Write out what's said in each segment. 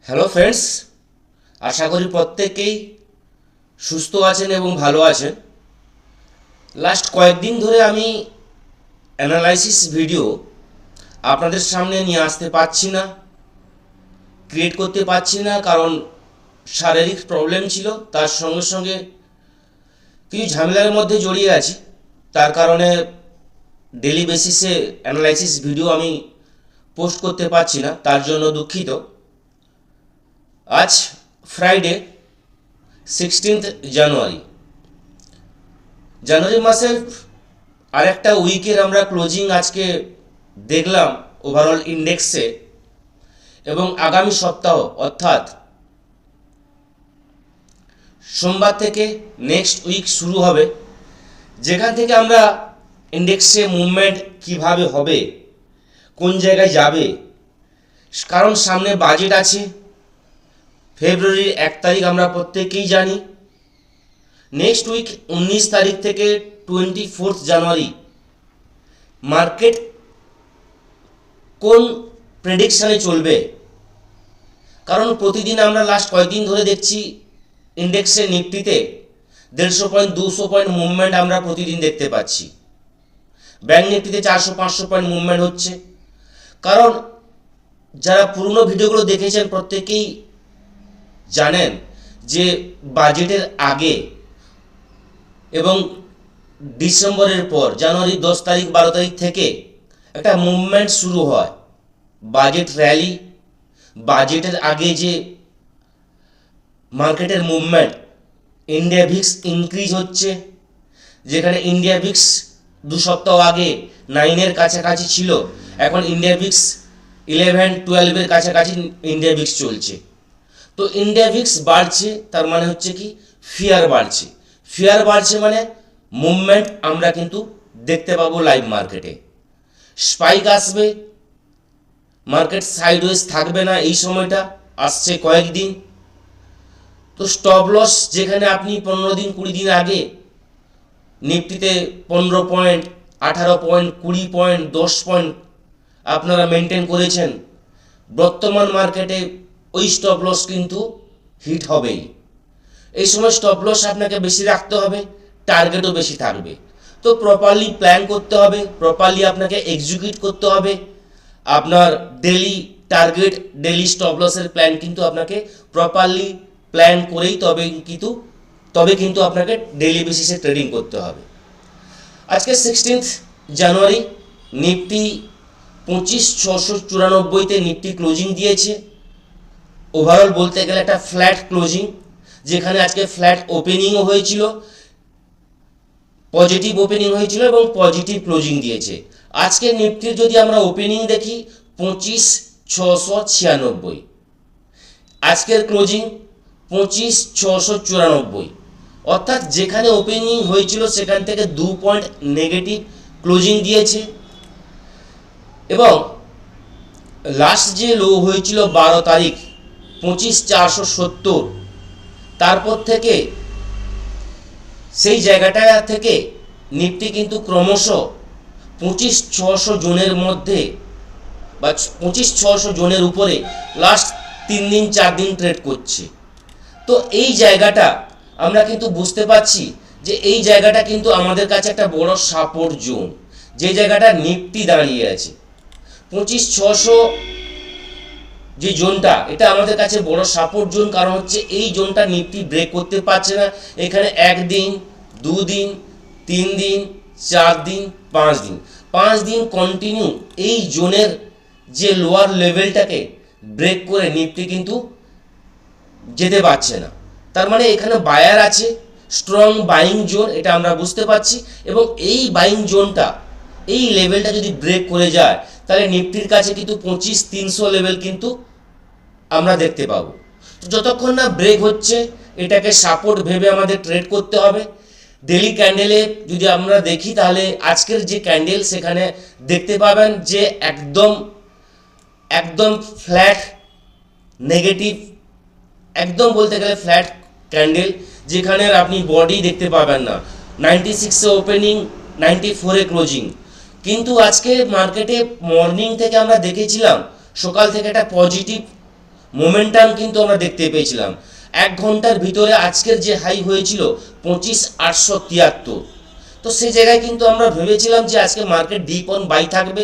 Hello friends, আশা করি প্রত্যেকেই সুস্থ আছেন এবং ভালো আছেন। লাস্ট কয়েকদিন ধরে আমি অ্যানালাইসিস ভিডিও আপনাদের সামনে নিয়ে আসতে পারছি না, ক্রিয়েট করতে পারছি না, কারণ শারীরিক প্রবলেম ছিল, তার সঙ্গে সঙ্গে কিছু ঝামেলার মধ্যে জড়িয়ে আছি। তার কারণে ডেলি বেসিসে অ্যানালাইসিস ভিডিও আমি পোস্ট করতে পারছি না, তার জন্য দুঃখিত। আজ ফ্রাইডে 16 জানুয়ারি মাসের আরেকটা উইকের আমরা ক্লোজিং আজকে দেখলাম ওভারঅল ইন্ডেক্সে, এবং আগামী সপ্তাহ অর্থাৎ সোমবার থেকে নেক্সট উইক শুরু হবে, যেখান থেকে আমরা ইন্ডেক্সে মুভমেন্ট কিভাবে হবে, কোন জায়গায় যাবে, কারণ সামনে বাজেট আছে। ফেব্রুয়ারির 1 তারিখ আমরা প্রত্যেকেই জানি। নেক্সট উইক 19 তারিখ থেকে 24 জানুয়ারি মার্কেট কোন প্রেডিকশানে চলবে, কারণ প্রতিদিন আমরা লাস্ট কয়েকদিন ধরে দেখছি ইন্ডেক্সে নিফটিতে 150 পয়েন্ট 200 পয়েন্ট মুভমেন্ট আমরা প্রতিদিন দেখতে পাচ্ছি। ব্যাঙ্ক নিফটিতে 400-500 পয়েন্ট মুভমেন্ট হচ্ছে। কারণ যারা পুরনো ভিডিওগুলো দেখেছেন প্রত্যেকেই জানেন যে বাজেটের আগে এবং ডিসেম্বরের পর জানুয়ারি 10 তারিখ 12 তারিখ থেকে একটা মুভমেন্ট শুরু হয়, বাজেট র্যালি। বাজেটের আগে যে মার্কেটের মুভমেন্ট, ইন্ডিয়া ভিক্স ইনক্রিজ হচ্ছে, যেখানে ইন্ডিয়া ভিক্স 2 সপ্তাহ আগে 9-এর কাছাকাছি ছিল, এখন ইন্ডিয়া ভিক্স 11-12-এর কাছাকাছি ইন্ডিয়া ভিক্স চলছে। তো ইন্ডিয়া ভিক্স বাড়ছে, তার মানে হচ্ছে কি ফিয়ার বাড়ছে। ফিয়ার বাড়ছে মানে মুভমেন্ট আমরা কিন্তু দেখতে পাবো লাইভ মার্কেটে। স্পাইক আসবে, মার্কেট সাইডওয়েজ থাকবে না, এই সময়টা আসছে কয়েকদিন। তো স্টপ লস যেখানে আপনি 15 দিন 20 দিন আগে নিফটিতে 15 পয়েন্ট 18 পয়েন্ট 20 পয়েন্ট 10 পয়েন্ট আপনারা মেনটেন করেছেন, বর্তমান মার্কেটে ওই স্টপ লস কিন্তু হিট হবেই। এই সময় স্টপ লস আপনাকে বেশি রাখতে হবে, টার্গেটও বেশি থাকবে। তো প্রপারলি প্ল্যান করতে হবে, প্রপারলি আপনাকে এক্সিকিউট করতে হবে। আপনার ডেলি টার্গেট, ডেলি স্টপ লসের প্ল্যান কিন্তু আপনাকে প্রপারলি প্ল্যান করেই তবে কিন্তু আপনাকে ডেলি বেসিসে ট্রেডিং করতে হবে। আজকে 16 জানুয়ারি নিফটি 25,694-তে নিফটি ক্লোজিং দিয়েছে। ওভারঅল বলতে গেলে একটা ফ্ল্যাট ক্লোজিং, যেখানে আজকে ফ্ল্যাট ওপেনিংও হয়েছিল, পজিটিভ ওপেনিং হয়েছিল এবং পজিটিভ ক্লোজিং দিয়েছে। আজকে নিফটির যদি আমরা ওপেনিং দেখি 25,696, আজকের ক্লোজিং 25,694, অর্থাৎ যেখানে ওপেনিং হয়েছিল সেখান থেকে 2 পয়েন্ট নেগেটিভ ক্লোজিং দিয়েছে। এবং লাস্ট যে লো হয়েছিল 12 তারিখ 25,470, তারপর থেকে সেই জায়গাটা থেকে নিফটি কিন্তু ক্রমশ 25,600 জোনের মধ্যে বা 25,600 জোনের উপরে লাস্ট 3 দিন 4 দিন ট্রেড করছে। তো এই জায়গাটা আমরা কিন্তু বুঝতে পারছি যে এই জায়গাটা কিন্তু আমাদের কাছে একটা বড় সাপোর্ট জোন, যে জায়গাটা নিফটি দাঁড়িয়ে আছে 25,600 যে জোনটা, এটা আমাদের কাছে বড় সাপোর্ট জোন। কারণ হচ্ছে এই জোনটা নিফটি ব্রেক করতে পারছে না। এখানে 1 দিন 2 দিন 3 দিন 4 দিন 5 দিন 5 দিন কন্টিনিউ এই জোনের যে লোয়ার লেভেলটাকে ব্রেক করে নিফটি কিন্তু যেতে পারছে না। তার মানে এখানে বায়ার আছে, স্ট্রং বাইং জোন, এটা আমরা বুঝতে পারছি। এবং এই বাইং জোনটা, এই লেভেলটা যদি ব্রেক করে যায়, তাহলে নিফটির কাছে কিন্তু 25,300 লেভেল কিন্তু আমরা দেখতে পাবো। যতক্ষণ না ব্রেক হচ্ছে, এটাকে সাপোর্ট ভেবে আমাদের ট্রেড করতে হবে। ডেলি ক্যান্ডেলে যদি আমরা দেখি, তাহলে আজকের যে ক্যান্ডেল সেখানে দেখতে পাবেন যে একদম ফ্ল্যাট নেগেটিভ, একদম বলতে গেলে ফ্ল্যাট ক্যান্ডেল, যেখানে আপনি বডি দেখতে পাবেন না। 96-এ ওপেনিং, 94-এ ক্লোজিং। কিন্তু আজকে মার্কেটে মর্নিং থেকে আমরা দেখেছিলাম, সকাল থেকে একটা পজিটিভ মোমেন্টাম কিন্তু আমরা দেখতে পেয়েছিলাম। 1 ঘন্টার ভিতরে আজকের যে হাই হয়েছিল 25,873, তো সেই জায়গায় কিন্তু আমরা ভেবেছিলাম যে আজকে মার্কেট ডিপ অন বাই থাকবে,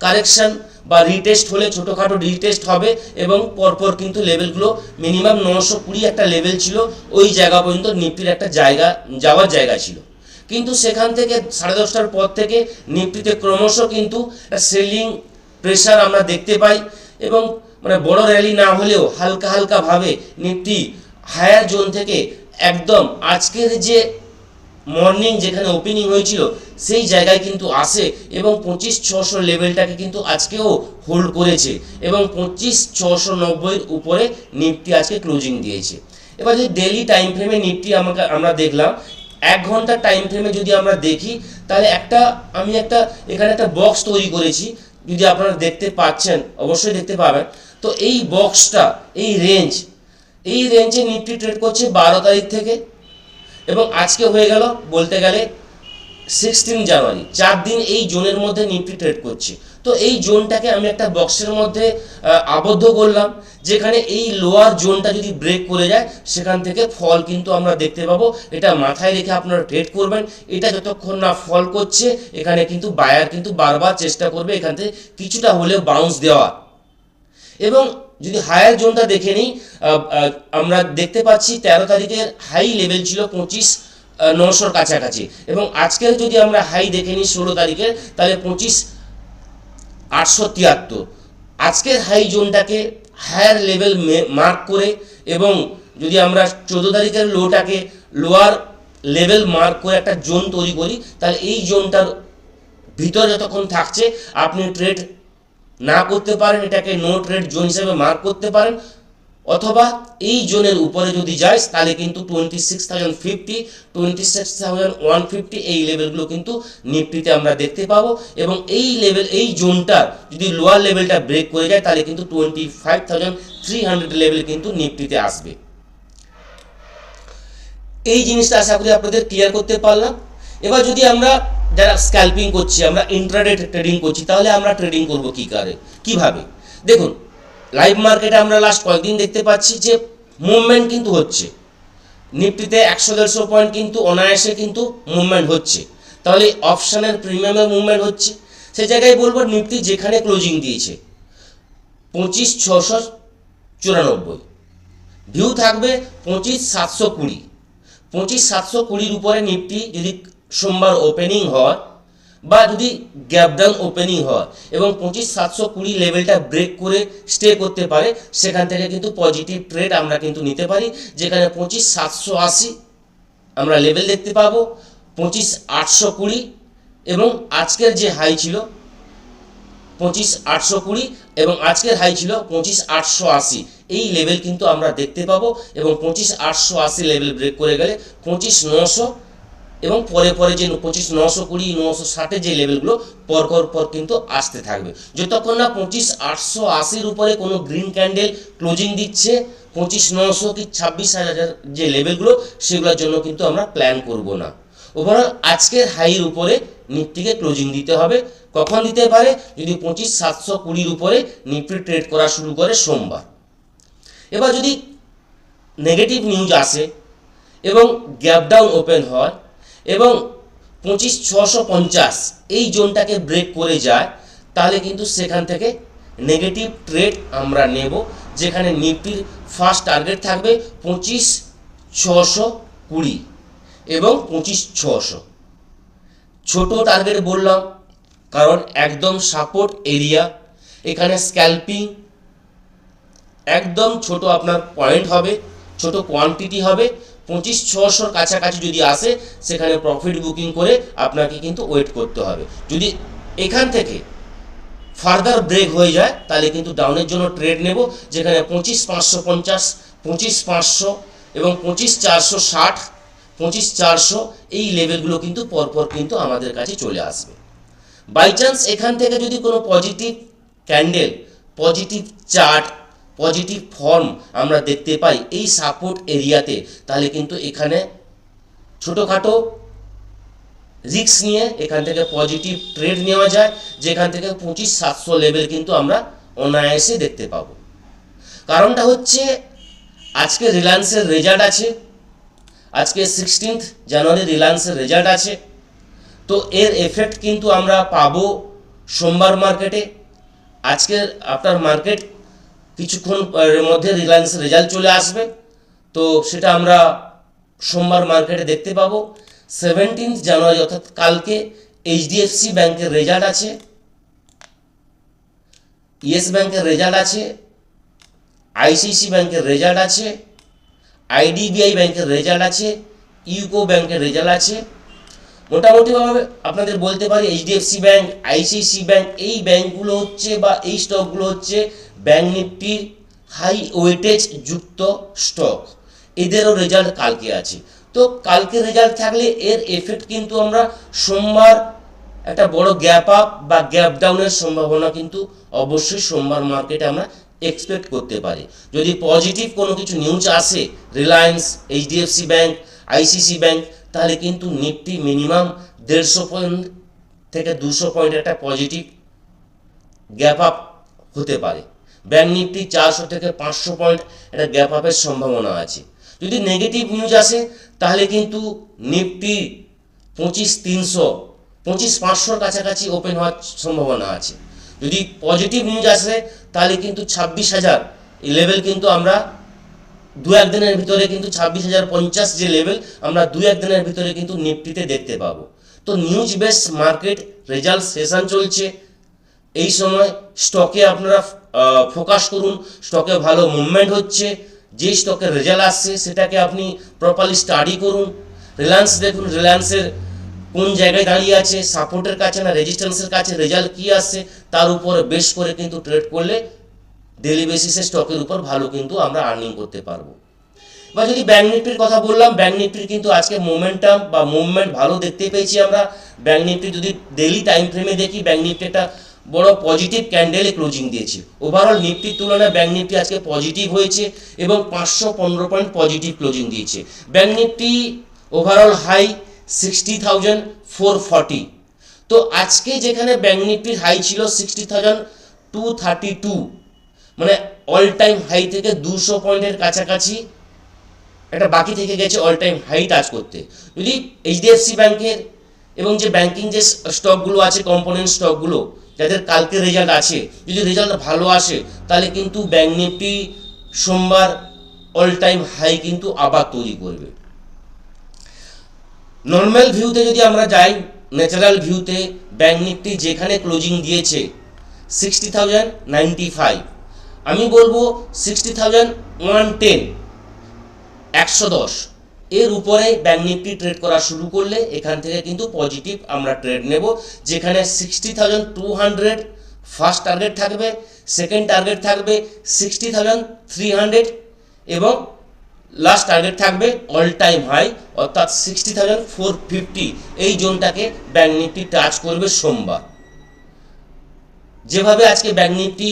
কারেকশন বা রিটেস্ট হলে ছোটোখাটো রিটেস্ট হবে এবং পরপর কিন্তু লেভেলগুলো মিনিমাম 920 একটা লেভেল ছিল, ওই জায়গা পর্যন্ত নিফটির একটা জায়গা যাওয়ার জায়গা ছিল। কিন্তু সেখান থেকে 10:30টার পর থেকে নিফটিতে ক্রমশ কিন্তু সেলিং প্রেশার আমরা দেখতে পাই এবং মানে বড় র্যালি না হলেও হালকা হালকাভাবে নিফটি হায়ার জোন থেকে একদম আজকের যে মর্নিং যেখানে ওপেনিং হয়েছিল সেই জায়গায় কিন্তু আসে এবং 25,600 লেভেলটাকে কিন্তু আজকেও হোল্ড করেছে এবং 25,690-এর উপরে নিফটি আজকে ক্লোজিং দিয়েছে। এবার যদি ডেইলি টাইম ফ্রেমে নিফটি আমরা দেখলাম, 1 ঘন্টার টাইম ফ্রেমে যদি আমরা দেখি তাহলে আমি এখানে একটা বক্স তৈরি করেছি, যদি আপনারা দেখতে পাচ্ছেন অবশ্যই দেখতে পাবেন। তো এই বক্সটা এই রেঞ্জে নিফটি ট্রেড করছে 12 তারিখ থেকে এবং আজকে হয়ে গেল বলতে গেলে 16 জানুয়ারি, 4 দিন এই জোনের মধ্যে নিফটি ট্রেড করছে। তো এই জোনটাকে আমি একটা বক্সের মধ্যে আবদ্ধ করলাম, যেখানে এই লোয়ার জোনটা যদি ব্রেক করে যায় সেখান থেকে ফল কিন্তু আমরা দেখতে পাবো। এটা মাথায় রেখে আপনারা ট্রেড করবেন। এটা যতক্ষণ না ফল করছে এখানে কিন্তু বায়ার কিন্তু বারবার চেষ্টা করবে এখান থেকে কিছুটা হলেও বাউন্স দেওয়া। এবং যদি হায়ার জোনটা দেখে নিই, আমরা দেখতে পাচ্ছি 13 তারিখের হাই লেভেল ছিল 25,900-র কাছাকাছি এবং আজকের যদি আমরা হাই দেখে নিই 16 তারিখের তাহলে 25,873। আজকের হাই জোনটাকে হায়ার লেভেল মার্ক করে এবং যদি আমরা 14 তারিখের লোটাকে লোয়ার লেভেল মার্ক করে একটা জোন তৈরি করি, তাহলে এই জোনটার ভিতরে যতক্ষণ থাকছে আপনি ট্রেড না করতে পারেন, এটাকে নো ট্রেড জোন হিসেবে মার্ক করতে পারেন, অথবা এই জোনের উপরে যদি যায় তাহলে কিন্তু 26,050, 26,150 এই লেভেলগুলো কিন্তু নিফটিতে আমরা দেখতে পাবো এবং এই জোনটার যদি লোয়ার লেভেলটা ব্রেক করে যায় তাহলে কিন্তু 25,300 লেভেল কিন্তু নিফটিতে আসবে। এই জিনিসটা আশা করি আপনাদের ক্লিয়ার করতে পারলাম। এবার যদি আমরা যারা স্ক্যাল্পিং করছি, আমরা ইন্ট্রাডে ট্রেডিং করছি, তাহলে আমরা ট্রেডিং করব কিভাবে? দেখুন, লাইভ মার্কেটে আমরা লাস্ট কয়েকদিন দেখতে পাচ্ছি যে মুভমেন্ট কিন্তু হচ্ছে, নিফটিতে 100-150 পয়েন্ট কিন্তু অনায়াসে কিন্তু মুভমেন্ট হচ্ছে। তাহলে অপশানের প্রিমিয়ামের মুভমেন্ট হচ্ছে। সেই জায়গায় বলবো নিফটি যেখানে ক্লোজিং দিয়েছে 25,694, ভিউ থাকবে 25,720। 25,720-র উপরে নিফটি যদি সোমবার ওপেনিং হয় বা যদি গ্যাপ ডাউন ওপেনিং হয় এবং 25,720 লেভেলটা ব্রেক করে স্টে করতে পারে, সেখান থেকে কিন্তু পজিটিভ ট্রেড আমরা কিন্তু নিতে পারি, যেখানে 25,780 আমরা লেভেল দেখতে পাবো, 25,820 এবং আজকের যে হাই ছিল 25,820 এবং আজকের হাই ছিল 25,880, এই লেভেল কিন্তু আমরা দেখতে পাবো এবং 25,880 লেভেল ব্রেক করে গেলে 25,900 এবং পরে যে 25,920, 960 যে লেভেলগুলো পর কিন্তু আসতে থাকবে। যতক্ষণ না 25,880-র উপরে কোনো গ্রিন ক্যান্ডেল ক্লোজিং দিচ্ছে 25,900 কি 26,000 যে লেভেলগুলো, সেগুলোর জন্য কিন্তু আমরা প্ল্যান করব না। ওভারঅল আজকের হাইয়ের উপরে নিফটিকে ক্লোজিং দিতে হবে। কখন দিতে পারে? যদি 25,720-র উপরে নিফটি ট্রেড করা শুরু করে সোমবার। এবার যদি নেগেটিভ নিউজ আসে এবং গ্যাপ ডাউন ওপেন হয় এবং 25,650 এই জোনটাকে ব্রেক করে যায়, তাহলে কিন্তু সেখান থেকে নেগেটিভ ট্রেড আমরা নেব, যেখানে নিফটির ফার্স্ট টার্গেট থাকবে 25,620 এবং 25,600। ছোট টার্গেট বললাম কারণ একদম সাপোর্ট এরিয়া, এখানে স্ক্যাল্পিং একদম ছোট আপনার পয়েন্ট হবে, ছোট কোয়ান্টিটি হবে। 25,600-র কাছাকাছি যদি আসে সেখানে প্রফিট বুকিং করে আপনাকে কিন্তু ওয়েট করতে হবে। যদি এখান থেকে ফার্দার ব্রেক হয়ে যায় তাহলে কিন্তু ডাউনের জন্য ট্রেড নেব, যেখানে 25,550, 25,500 এবং 25,460, 25,400 এই লেভেলগুলো কিন্তু পরপর কিন্তু আমাদের কাছে চলে আসবে। বাই চান্স এখান থেকে যদি কোনো positive candle, positive chart, positive form আমরা দেখতে পাই এই সাপোর্ট এরিয়াতে, তাহলে কিন্তু এখানে ছোটোখাটো রিস্ক নিয়ে এখান থেকে পজিটিভ ট্রেড নেওয়া যায়, যেখান থেকে 25,700 লেভেল কিন্তু আমরা অনায়াসে দেখতে পাবো। কারণটা হচ্ছে আজকে রিলায়েন্সের রেজাল্ট আছে, আজকে 16 জানুয়ারি রিলায়েন্সের রেজাল্ট আছে। তো এর এফেক্ট কিন্তু আমরা পাবো সোমবার মার্কেটে। আজকে আপনার মার্কেট কিছুক্ষণ মধ্যে রিলায়েন্সের রেজাল্ট চলে আসবে, তো সেটা আমরা সোমবার মার্কেটে দেখতে পাবো। 17 জানুয়ারি অর্থাৎ কালকে এইচডিএফসি ব্যাংকের রেজাল্ট আছে, ইয়েস ব্যাংকের রেজাল্ট আছে, আইসিআইসি ব্যাংকের রেজাল্ট আছে, আইডিবিআই ব্যাংকের রেজাল্ট আছে, ইউকো ব্যাংকের রেজাল্ট আছে। মোটামুটিভাবে আপনাদের বলতে পারি এইচডিএফসি ব্যাংক, আইসিআইসি ব্যাংক, এই ব্যাংকগুলো হচ্ছে বা এই স্টকগুলো হচ্ছে ব্যাংক নিফটির হাই ওয়েটেজ যুক্ত স্টক। এদেরও রেজাল্ট কালকে আছে। তো কালকে রেজাল্ট থাকলে এর এফেক্ট কিন্তু আমরা সোমবার একটা বড় গ্যাপ আপ বা গ্যাপ ডাউনের সম্ভাবনা কিন্তু অবশ্যই সোমবার মার্কেটে আমরা এক্সপেক্ট করতে পারি। যদি পজিটিভ কোনো কিছু নিউজ আসে Reliance, HDFC bank, ICICI bank, তাহলে কিন্তু নিফটি মিনিমাম 150 পয়েন্ট থেকে 200 পয়েন্ট একটা পজিটিভ গ্যাপ আপ হতে পারে। ব্যাংক নিফটি 400 থেকে 500 পয়েন্ট একটা গ্যাপ আপের সম্ভাবনা আছে। যদি নেগেটিভ নিউজ আসে তাহলে কিন্তু নিফটি 25,300, 25,500 কাছাকাছি ওপেন হওয়ার সম্ভাবনা আছে। যদি পজিটিভ নিউজ আসে তাহলে কিন্তু 26,000 এই লেভেল কিন্তু আমরা 2-1 দিনের ভিতরে কিন্তু 26,050 যে লেভেল আমরা 2-1 দিনের ভিতরে কিন্তু নিফটিতে দেখতে পাবো। তো news base market, result session চলছে, এই সময় স্টকে আপনারা ফোকাস করুন। স্টকে ভালো মুভমেন্ট হচ্ছে, যে স্টকের রেজাল্ট আসছে সেটাকে আপনি প্রপারলি স্টাডি করুন। রিলায়েন্স দেখুন, রিলায়েন্সের কোন জায়গায় দাঁড়িয়ে আছে, সাপোর্টের কাছে না রেজিস্ট্যান্সের কাছে, রেজাল্ট কী আসছে তার উপর বেশ করে কিন্তু ট্রেড করলে ডেলি বেসিসে স্টকের উপর ভালো কিন্তু আমরা আর্নিং করতে পারবো। বা যদি ব্যাংক নিফটির কথা বললাম, ব্যাংক নিফটির কিন্তু আজকে মোমেন্টাম বা মুভমেন্ট ভালো দেখতে পেয়েছি আমরা। ব্যাংক নিফটি যদি ডেলি টাইম ফ্রেমে দেখি, ব্যাংক নিফটি একটা বড় পজিটিভ ক্যান্ডেলে ক্লোজিং দিয়েছে। ওভারঅল নিফটির তুলনায় ব্যাংক নিফটি আজকে পজিটিভ হয়েছে এবং 515 পয়েন্ট পজিটিভ ক্লোজিং দিয়েছে। Bank Nifty overall high 60,440। তো আজকে যেখানে ব্যাংক নিফটির হাই ছিল 60,232, মানে অল টাইম হাই থেকে 200 পয়েন্টের কাছাকাছি একটা বাকি থেকে গেছে অল টাইম হাই টাচ করতে। যদি এইচডিএফসি ব্যাংকের এবং যে ব্যাংকিং যে স্টকগুলো আছে, কম্পোনেন্ট স্টকগুলো যাদের কালকে রেজাল্ট আছে, যদি রেজাল্ট ভালো আসে তাহলে কিন্তু ব্যাংক নিফটি সোমবার অল টাইম হাই কিন্তু আবার তৈরি করবে। নর্মাল ভিউতে যদি আমরা যাই, ন্যাচারাল ভিউতে ব্যাংক নিফটি যেখানে ক্লোজিং দিয়েছে 60,095, আমি বলবো 60,110, 110 এর উপরে ব্যাংক নিফটি ট্রেড করা শুরু করলে এখান থেকে কিন্তু পজিটিভ আমরা ট্রেড নেব। যেখানে 60,200 ফার্স্ট টার্গেট থাকবে, সেকেন্ড টার্গেট থাকবে 60,300 এবং লাস্ট টার্গেট থাকবে অল টাইম হাই অর্থাৎ 60,450। এই জোনটাকে ব্যাংক নিফটি টাচ করবে সোমবার। যেভাবে আজকে ব্যাংক নিফটি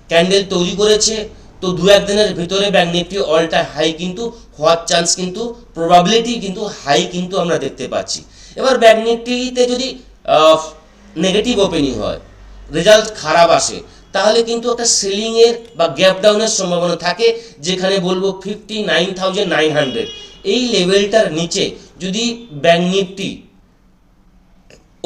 ক্যান্ডেল তৈরি করেছে, তো 2-1 দিনের ভিতরে bank Nifty all time high কিন্তু হওয়ার চান্স কিন্তু প্রবাবিলিটি কিন্তু হাই কিন্তু আমরা দেখতে পাচ্ছি। এবার ব্যাংক নিফটিতে যদি নেগেটিভ ওপেনিং হয়, রেজাল্ট খারাপ আসে, তাহলে কিন্তু একটা সেলিংয়ের বা গ্যাপ ডাউনের সম্ভাবনা থাকে। যেখানে বলবো 59,900 এই লেভেলটার নিচে যদি ব্যাংক নিফটি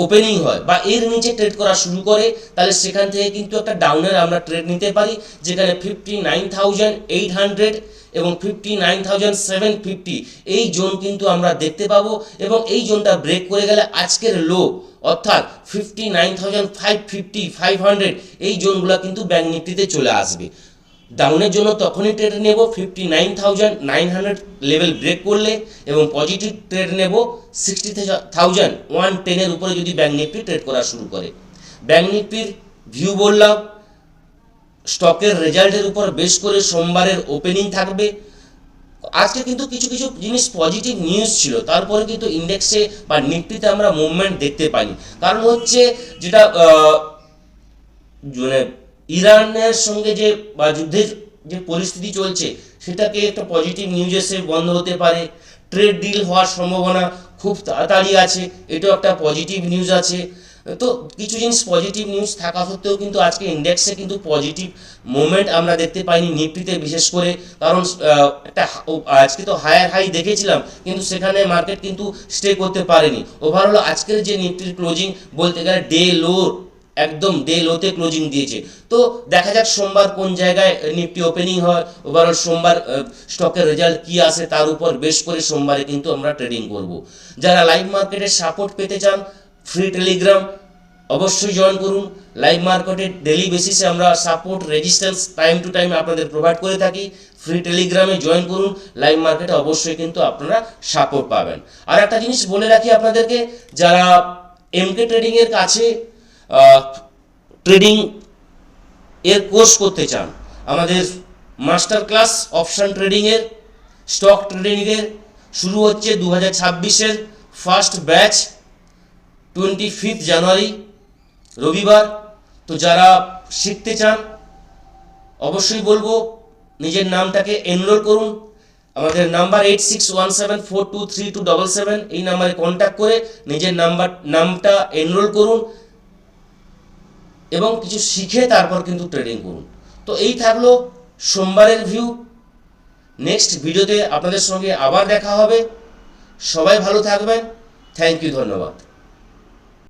ওপেনিং হয় বা এর নিচে ট্রেড করা শুরু করে, তাহলে সেখান থেকে কিন্তু একটা ডাউনের আমরা ট্রেড নিতে পারি। যেখানে 59,800 এবং 59,750 এই জোন কিন্তু আমরা দেখতে পাবো এবং এই জোনটা ব্রেক করে গেলে আজকের লো অর্থাৎ 59,550, 500 এই জোনগুলো কিন্তু ব্যাংক নিফটিতে চলে আসবে। ডাউনের জন্য তখনই ট্রেড নেব 59,900 লেভেল ব্রেক করলে এবং পজিটিভ ট্রেড নেব 60,110 এর উপরে যদি ব্যাংক নিফটি ট্রেড করা শুরু করে। ব্যাংক নিফটির ভিউ বললাম, স্টকের রেজাল্টের উপর বেশ করে সোমবারের ওপেনিং থাকবে। আজকে কিন্তু কিছু কিছু জিনিস পজিটিভ নিউজ ছিল, তারপরে কিন্তু ইন্ডেক্সে বা নিফটিতে আমরা মুভমেন্ট দেখতে পাইনি। কারণ হচ্ছে যেটা ইরানের সঙ্গে যে বা যুদ্ধের যে পরিস্থিতি চলছে সেটাকে একটা পজিটিভ নিউজ এসে বন্ধ হতে পারে। ট্রেড ডিল হওয়ার সম্ভাবনা খুব তাড়াতাড়ি আছে, এটাও একটা পজিটিভ নিউজ আছে। তো কিছু জিনিস পজিটিভ নিউজ থাকা সত্ত্বেও কিন্তু আজকে ইন্ডেক্সে কিন্তু পজিটিভ মুভমেন্ট আমরা দেখতে পাইনি, নিফটিতে বিশেষ করে, কারণ আজকে তো হায়ার হাই দেখেছিলাম কিন্তু সেখানে মার্কেট কিন্তু স্টে করতে পারেনি। ওভারঅল আজকের যে নিফটির ক্লোজিং বলতে গেলে একদম ডে লোতে ক্লোজিং দিয়েছে। তো দেখা যাক সোমবার কোন জায়গায় নিফটি ওপেনিং হয়, ওভারঅল সোমবার স্টকের রেজাল্ট কি আসে তার উপর বেশ করে সোমবারে কিন্তু আমরা ট্রেডিং করব। যারা লাইভ মার্কেটের সাপোর্ট পেতে চান, ফ্রি টেলিগ্রাম অবশ্যই জয়েন করুন। লাইভ মার্কেটের ডেলি বেসিসে আমরা support resistance time to time আপনাদের প্রোভাইড করে থাকি। ফ্রি টেলিগ্রামে জয়েন করুন, লাইভ মার্কেটে অবশ্যই কিন্তু আপনারা সাপোর্ট পাবেন। আর একটা জিনিস বলে রাখি আপনাদেরকে, যারা এমকে ট্রেডিংয়ের কাছে ট্রেডিং এর কোর্স করতে চান, আমাদের মাস্টার ক্লাস অপশান ট্রেডিংয়ের, স্টক ট্রেডিংয়ের শুরু হচ্ছে 2026-এর ফার্স্ট ব্যাচ 25 জানুয়ারি রবিবার। তো যারা শিখতে চান অবশ্যই বলবো নিজের নামটাকে এনরোল করুন। আমাদের নাম্বার 8617423277, এই নাম্বারে কন্ট্যাক্ট করে নিজের নামটা এনরোল করুন এবং কিছু শিখে তারপর কিন্তু ট্রেডিং করুন। তো এই থাকলো সোমবারের ভিউ। নেক্সট ভিডিওতে আপনাদের সঙ্গে আবার দেখা হবে। সবাই ভালো থাকবেন। থ্যাংক ইউ, ধন্যবাদ।